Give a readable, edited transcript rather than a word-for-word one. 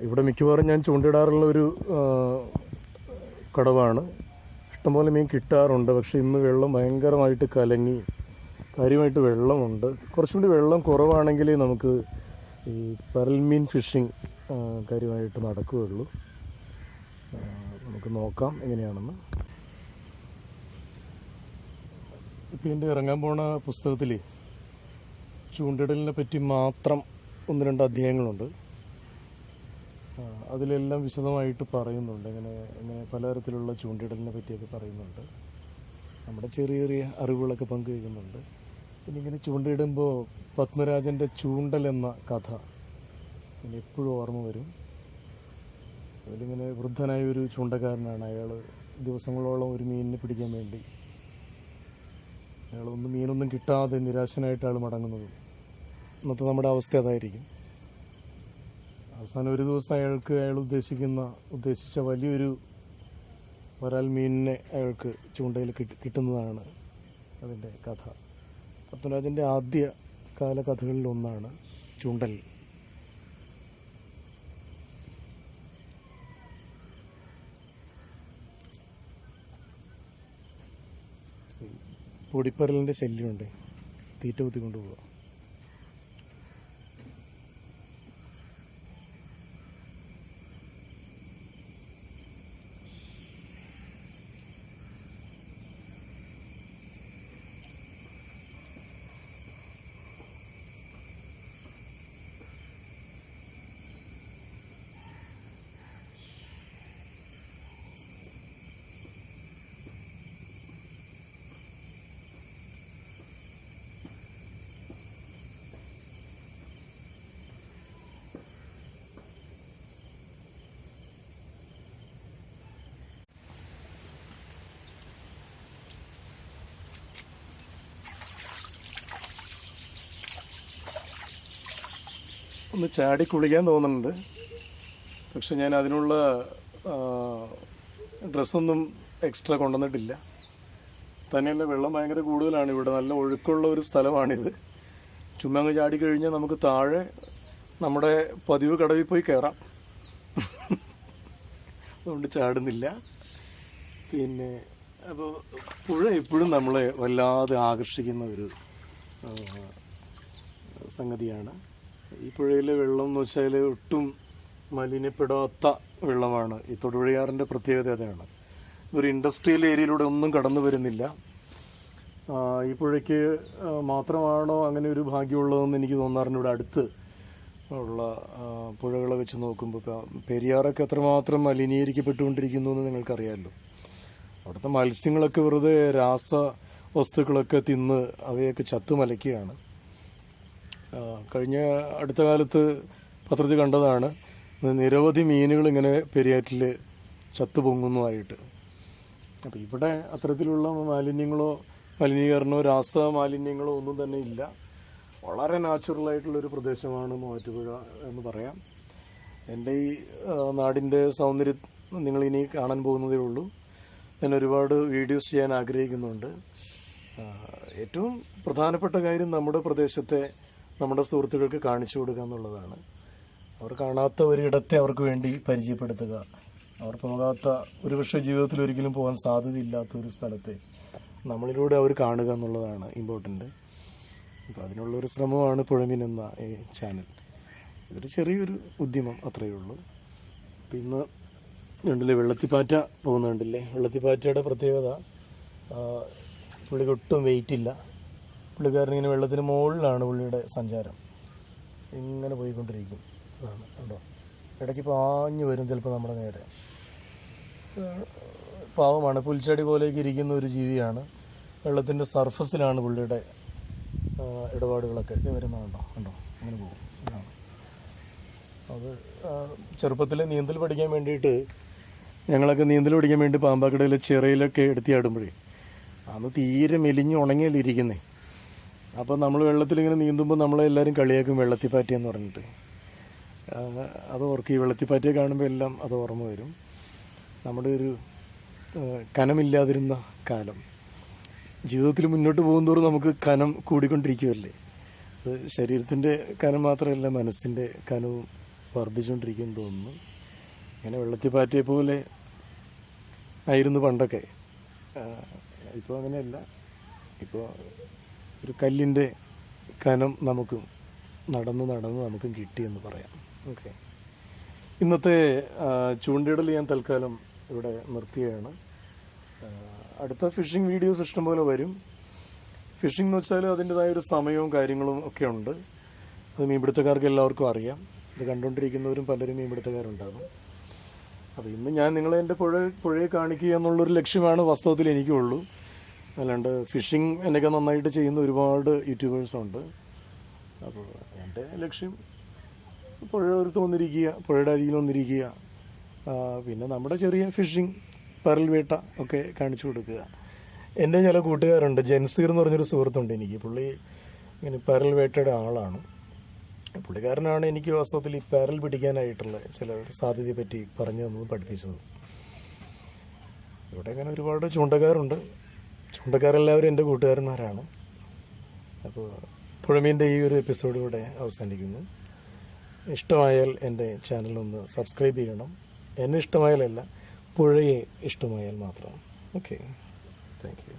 ഇവിടെ മിക്കവാറും ഞാൻ ചൂണ്ടിടാറുള്ള ഒരു കടവാണ്. ഇഷ്ടംപോലെ മീൻ കിട്ടാറുണ്ട്. പക്ഷേ ഇന്ന് വെള്ളം ഭയങ്കരമായിട്ട് കലങ്ങി, കാര്യമായിട്ട് വെള്ളമുണ്ട്. കുറച്ചുകൂടി വെള്ളം കുറവാണെങ്കിൽ നമുക്ക് ഈ പരൽമീൻ ഫിഷിംഗ് കാര്യമായിട്ട് നടക്കുകയുള്ളൂ. നമുക്ക് നോക്കാം എങ്ങനെയാണെന്ന്. ഇപ്പം എൻ്റെ ഇറങ്ങാൻ പോണ പുസ്തകത്തിൽ ചൂണ്ടിടലിനെ പറ്റി മാത്രം 1-2 അധ്യായങ്ങളുണ്ട്. അതിലെല്ലാം വിശദമായിട്ട് പറയുന്നുണ്ട്. എങ്ങനെ പലതരത്തിലുള്ള ചൂണ്ടിടലിനെ പറ്റിയൊക്കെ പറയുന്നുണ്ട്. നമ്മുടെ ചെറിയ ചെറിയ അറിവുകളൊക്കെ പങ്കുവയ്ക്കുന്നുണ്ട്. പിന്നെ ഇങ്ങനെ ചൂണ്ടയിടുമ്പോൾ പത്മരാജൻ്റെ ചൂണ്ടൽ എന്ന കഥ ഇങ്ങനെ എപ്പോഴും ഓർമ്മ വരും. അതിലിങ്ങനെ വൃദ്ധനായ ഒരു ചൂണ്ടക്കാരനാണ്. അയാൾ ദിവസങ്ങളോളം ഒരു മീനിനെ പിടിക്കാൻ വേണ്ടി മീനൊന്നും കിട്ടാതെ നിരാശനായിട്ട് അയാൾ മടങ്ങുന്നത്. ഇന്നത്തെ നമ്മുടെ അവസ്ഥ അതായിരിക്കും. അവസാനം ഒരു ദിവസം അയാൾ ഉദ്ദേശിച്ച വലിയൊരു വരാൽ മീനിനെ അയാൾക്ക് ചൂണ്ടയിൽ കിട്ടുന്നതാണ് അതിൻ്റെ കഥ. പത്മരാജൻ്റെ ആദ്യ കാല കഥകളിലൊന്നാണ് ചൂണ്ടൽ. പൊടിപ്പരലിൻ്റെ ശല്യമുണ്ട്, തീറ്റ കുത്തിക്കൊണ്ട് പോവുക. ഒന്ന് ചാടി കുളിക്കാൻ തോന്നുന്നുണ്ട്. പക്ഷെ ഞാൻ അതിനുള്ള ഡ്രസ്സൊന്നും എക്സ്ട്രാ കൊണ്ടുവന്നിട്ടില്ല. തന്നെയല്ല, വെള്ളം ഭയങ്കര കൂടുതലാണ് ഇവിടെ. നല്ല ഒഴുക്കുള്ള ഒരു സ്ഥലമാണിത്. ചുമ്മാ അങ്ങ് ചാടിക്കഴിഞ്ഞാൽ നമുക്ക് താഴെ നമ്മുടെ പതിവ് കടവിൽ പോയി കയറാം. അതുകൊണ്ട് ചാടുന്നില്ല. പിന്നെ അപ്പോൾ പുഴ എപ്പോഴും നമ്മളെ വല്ലാതെ ആകർഷിക്കുന്ന ഒരു സംഗതിയാണ്. ഈ പുഴയിലെ വെള്ളം എന്ന് വെച്ചാൽ ഒട്ടും മലിനപ്പെടാത്ത വെള്ളമാണ്. ഈ തൊടുപുഴയാറിൻ്റെ പ്രത്യേകത അതാണ്. ഒരു ഇൻഡസ്ട്രിയൽ ഏരിയയിലൂടെ ഒന്നും കടന്നു വരുന്നില്ല. ഈ പുഴയ്ക്ക് മാത്രമാണോ അങ്ങനെ ഒരു ഭാഗ്യമുള്ളതെന്ന് എനിക്ക് തോന്നാറുണ്ട്. ഇവിടെ അടുത്ത് ഉള്ള പുഴകളെ വെച്ച് നോക്കുമ്പോൾ ഇപ്പം പെരിയാറൊക്കെ എത്രമാത്രം മലിനീകരിക്കപ്പെട്ടുകൊണ്ടിരിക്കുന്നു എന്ന് നിങ്ങൾക്കറിയാമല്ലോ. അവിടുത്തെ മത്സ്യങ്ങളൊക്കെ വെറുതെ രാസവസ്തുക്കളൊക്കെ തിന്ന് അവയൊക്കെ ചത്തുമലയ്ക്കുകയാണ്. കഴിഞ്ഞ അടുത്ത കാലത്ത് പത്രത്തിൽ കണ്ടതാണ്, നിരവധി മീനുകൾ ഇങ്ങനെ പെരിയാറ്റിൽ ചത്തുപൊങ്ങുന്നതായിട്ട്. അപ്പം ഇവിടെ അത്തരത്തിലുള്ള മലിനീകരണമോ രാസമാലിന്യങ്ങളോ ഒന്നും തന്നെ ഇല്ല. വളരെ നാച്ചുറലായിട്ടുള്ളൊരു പ്രദേശമാണ് മൂവാറ്റുപുഴ എന്ന് പറയാം. എൻ്റെ ഈ നാടിൻ്റെ സൗന്ദര്യം നിങ്ങളിനി കാണാൻ പോകുന്നതേ ഉള്ളൂ. ഞാൻ ഒരുപാട് വീഡിയോസ് ചെയ്യാൻ ആഗ്രഹിക്കുന്നുണ്ട്. ഏറ്റവും പ്രധാനപ്പെട്ട കാര്യം നമ്മുടെ പ്രദേശത്തെ നമ്മുടെ സുഹൃത്തുക്കൾക്ക് കാണിച്ചു കൊടുക്കുക എന്നുള്ളതാണ്. അവർ കാണാത്ത ഒരിടത്തെ അവർക്ക് വേണ്ടി പരിചയപ്പെടുത്തുക. അവർ പോകാത്ത, ഒരുപക്ഷെ ജീവിതത്തിൽ ഒരിക്കലും പോകാൻ സാധ്യതയില്ലാത്ത ഒരു സ്ഥലത്തെ നമ്മളിലൂടെ അവർ കാണുക എന്നുള്ളതാണ് ഇമ്പോർട്ടൻ്റ്. അപ്പോൾ അതിനുള്ളൊരു ശ്രമമാണ് പുഴമീൻ എന്ന ഈ ചാനൽ. ഇതൊരു ചെറിയൊരു ഉദ്യമം, അത്രയേ ഉള്ളൂ. അപ്പം ഇന്ന് കണ്ടില്ലേ, വെള്ളത്തിപ്പാറ്റ പോകുന്നുണ്ടല്ലേ. വെള്ളത്തിപ്പാറ്റയുടെ പ്രത്യേകത, പുള്ളിക്ക് ഒട്ടും വെയിറ്റ് ഇല്ല. പുള്ളിക്കാരൻ ഇങ്ങനെ വെള്ളത്തിന് മുകളിലാണ് പുള്ളിയുടെ സഞ്ചാരം. ഇങ്ങനെ പോയിക്കൊണ്ടിരിക്കും. അതാണ് കണ്ടോ, ഇടയ്ക്ക് പാഞ്ഞു വരും ചിലപ്പോൾ നമ്മുടെ നേരെ. പാവമാണ്, പുൽച്ചെടി പോലെയൊക്കെ ഇരിക്കുന്ന ഒരു ജീവിയാണ്. വെള്ളത്തിൻ്റെ സർഫസിലാണ് പുള്ളിയുടെ ഇടപാടുകളൊക്കെ. ഇത് വരുന്നതുണ്ടോ, കണ്ടോ, അങ്ങനെ പോകും. ഇതാണ് അത്. ചെറുപ്പത്തിൽ നീന്തൽ പഠിക്കാൻ വേണ്ടിയിട്ട് ഞങ്ങളൊക്കെ നീന്തൽ പഠിക്കാൻ വേണ്ടി പാമ്പാക്കടയിലെ ചിറയിലൊക്കെ എടുത്തിയാടുമ്പോഴേ അന്ന് തീരെ മെലിഞ്ഞ് ഉണങ്ങിയല്ലിരിക്കുന്നേ. അപ്പോൾ നമ്മൾ വെള്ളത്തിലിങ്ങനെ നീന്തുമ്പോൾ നമ്മളെല്ലാവരും കളിയാക്കും വെള്ളത്തിപ്പാറ്റയെന്ന് പറഞ്ഞിട്ട്. അത് ഓർക്കും. ഈ വെള്ളത്തിപ്പാറ്റയെ കാണുമ്പോൾ എല്ലാം അത് ഓർമ്മ വരും. നമ്മുടെ ഒരു കനമില്ലാതിരുന്ന കാലം. ജീവിതത്തിൽ മുന്നോട്ട് പോകുന്തോറും നമുക്ക് കനം കൂടിക്കൊണ്ടിരിക്കുമല്ലേ. അത് ശരീരത്തിൻ്റെ കനം മാത്രമല്ല, മനസ്സിൻ്റെ കനവും വർദ്ധിച്ചുകൊണ്ടിരിക്കുമെന്ന് തോന്നുന്നു. ഇങ്ങനെ വെള്ളത്തിൽ പാറ്റിയ പോലെ ആയിരുന്നു പണ്ടൊക്കെ. ഇപ്പോൾ അങ്ങനെയല്ല. ഇപ്പോൾ ഒരു കല്ലിൻ്റെ കനം നമുക്ക് നടന്ന് നമുക്കും കിട്ടിയെന്ന് പറയാം. ഓക്കെ, ഇന്നത്തെ ചൂണ്ടയിടൽ ഞാൻ തൽക്കാലം ഇവിടെ നിർത്തുകയാണ്. അടുത്ത ഫിഷിംഗ് വീഡിയോസ് ഇഷ്ടംപോലെ വരും. ഫിഷിംഗ് എന്ന് വെച്ചാൽ അതിൻ്റെതായ ഒരു സമയവും കാര്യങ്ങളും ഒക്കെ ഉണ്ട്. അത് മീൻപിടുത്തക്കാർക്ക് എല്ലാവർക്കും അറിയാം. ഇത് കണ്ടുകൊണ്ടിരിക്കുന്നവരും പലരും മീൻപിടുത്തക്കാരുണ്ടാകും. അപ്പോൾ ഇന്ന് ഞാൻ നിങ്ങളെ എൻ്റെ പുഴയെ കാണിക്കുക എന്നുള്ളൊരു ലക്ഷ്യമാണ് വാസ്തവത്തിൽ എനിക്കുള്ളൂ. അല്ലാണ്ട് ഫിഷിംഗ് എന്നൊക്കെ നന്നായിട്ട് ചെയ്യുന്ന ഒരുപാട് യൂട്യൂബേഴ്സുണ്ട്. അപ്പോൾ എൻ്റെ ലക്ഷ്യം പുഴയോരത്ത് വന്നിരിക്കുക, പുഴയുടെ അരികിൽ വന്നിരിക്കുക, പിന്നെ നമ്മുടെ ചെറിയ ഫിഷിംഗ് പരൽ വേട്ട ഒക്കെ കാണിച്ചു കൊടുക്കുക. എൻ്റെ ചില കൂട്ടുകാരുണ്ട്, ജൻസീർ എന്ന് പറഞ്ഞൊരു സുഹൃത്തുണ്ട് എനിക്ക്. പുള്ളി ഇങ്ങനെ പരൽ വേട്ടയുടെ ആളാണ്. പുള്ളിക്കാരനാണ് എനിക്ക് വാസ്തവത്തിൽ ഈ പരൽ പിടിക്കാനായിട്ടുള്ള ചില സാധ്യതയെ പറ്റി പറഞ്ഞു തന്നതും പഠിപ്പിച്ചതും. ഇവിടെ ഇങ്ങനെ ഒരുപാട് ചൂണ്ടക്കാരുണ്ട്. ചൂണ്ടക്കാരെല്ലാവരും എൻ്റെ കൂട്ടുകാരന്മാരാണ്. അപ്പോൾ പുഴമീൻ്റെ ഈ ഒരു എപ്പിസോഡ് ഇവിടെ അവസാനിക്കുന്നു. ഇഷ്ടമായാൽ എൻ്റെ ചാനലൊന്ന് സബ്സ്ക്രൈബ് ചെയ്യണം. എന്നെ ഇഷ്ടമായാലല്ല, പുഴയെ ഇഷ്ടമായാൽ മാത്രം. Okay, thank you.